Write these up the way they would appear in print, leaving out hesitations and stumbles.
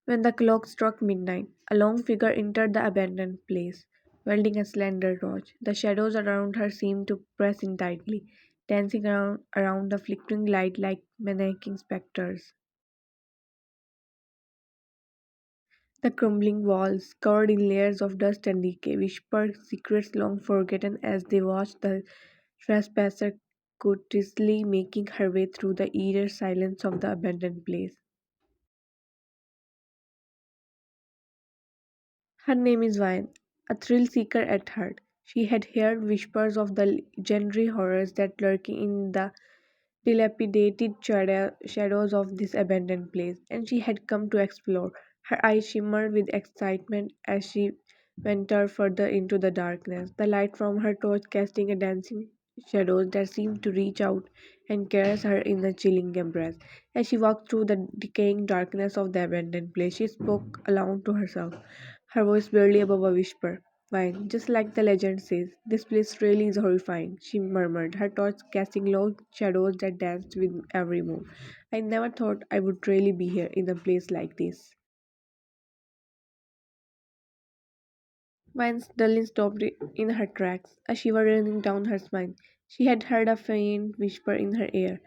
When the clock struck midnight, a long figure entered the abandoned place, wielding a slender torch. The shadows around her seemed to press in tightly, dancing around the flickering light like menacing specters. The crumbling walls, covered in layers of dust and decay, whispered secrets long forgotten as they watched the trespasser cautiously making her way through the eerie silence of the abandoned place. Her name is Vine, a thrill seeker at heart. She had heard whispers of the legendary horrors that lurk in the dilapidated shadows of this abandoned place, and she had come to explore. Her eyes shimmered with excitement as she ventured further into the darkness, the light from her torch casting a dancing shadows that seemed to reach out and caress her in a chilling embrace. As she walked through the decaying darkness of the abandoned place, she spoke aloud to herself, her voice barely above a whisper. Fine, just like the legend says, this place really is horrifying, she murmured, her torch casting long shadows that danced with every move. I never thought I would really be here in a place like this. Vine suddenly stopped in her tracks, a shiver running down her spine. She had heard a faint whisper in her ear,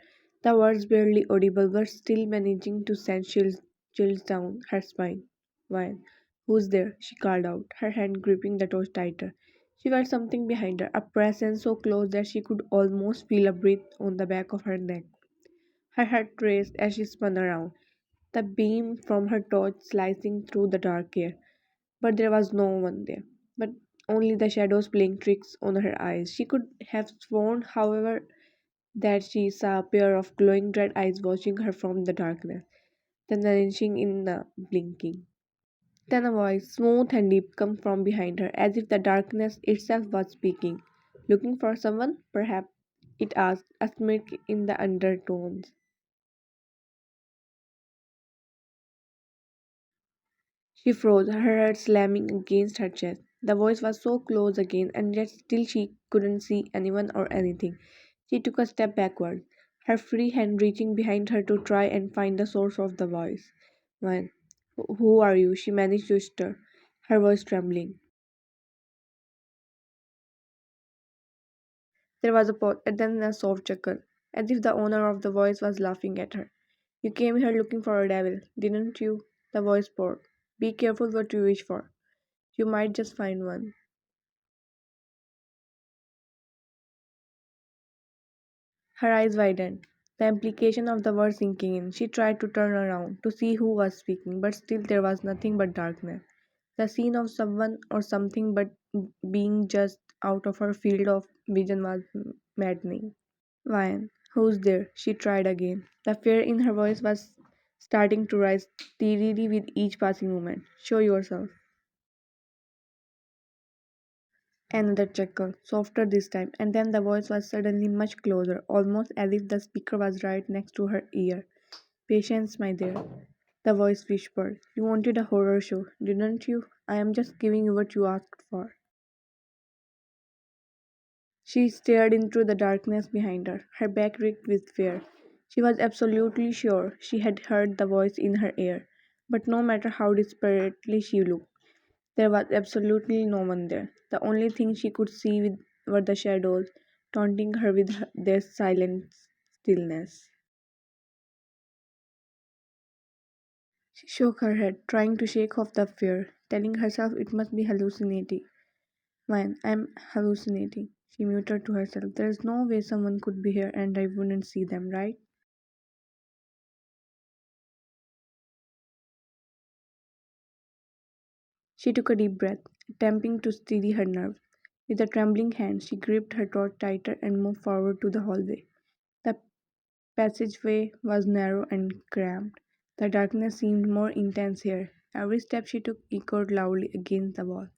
the words barely audible but still managing to send chills down her spine. Vine, who's there? She called out, her hand gripping the torch tighter. She felt something behind her, a presence so close that she could almost feel a breath on the back of her neck. Her heart raced as she spun around, the beam from her torch slicing through the dark air. But there was no one there, but only the shadows playing tricks on her eyes. She could have sworn, however, that she saw a pair of glowing red eyes watching her from the darkness, then vanishing in the blinking. Then a voice, smooth and deep, came from behind her, as if the darkness itself was speaking. Looking for someone, perhaps? It asked, a smirk in the undertones. She froze, her heart slamming against her chest. The voice was so close again, and yet still she couldn't see anyone or anything. She took a step backward, her free hand reaching behind her to try and find the source of the voice. "Man, who are you?" she managed to stir, her voice trembling. There was a pause, and then a soft chuckle, as if the owner of the voice was laughing at her. "You came here looking for a devil, didn't you?" The voice poured. "Be careful what you wish for. You might just find one." Her eyes widened, the implication of the word sinking in. She tried to turn around to see who was speaking, but still there was nothing but darkness. The scene of someone or something but being just out of her field of vision was maddening. "Ryan, who's there?" She tried again. The fear in her voice was starting to rise steadily with each passing moment. "Show yourself." Another chuckle, softer this time, and then the voice was suddenly much closer, almost as if the speaker was right next to her ear. "Patience, my dear," the voice whispered. "You wanted a horror show, didn't you? I am just giving you what you asked for." She stared into the darkness behind her, her back rigged with fear. She was absolutely sure she had heard the voice in her ear, but no matter how desperately she looked, there was absolutely no one there. The only thing she could see were the shadows, taunting her with their silent stillness. She shook her head, trying to shake off the fear, telling herself it must be hallucinating. "Fine, I'm hallucinating," she muttered to herself. "There's no way someone could be here and I wouldn't see them, right?" She took a deep breath, attempting to steady her nerves. With a trembling hand, she gripped her torch tighter and moved forward to the hallway. The passageway was narrow and cramped. The darkness seemed more intense here. Every step she took echoed loudly against the wall.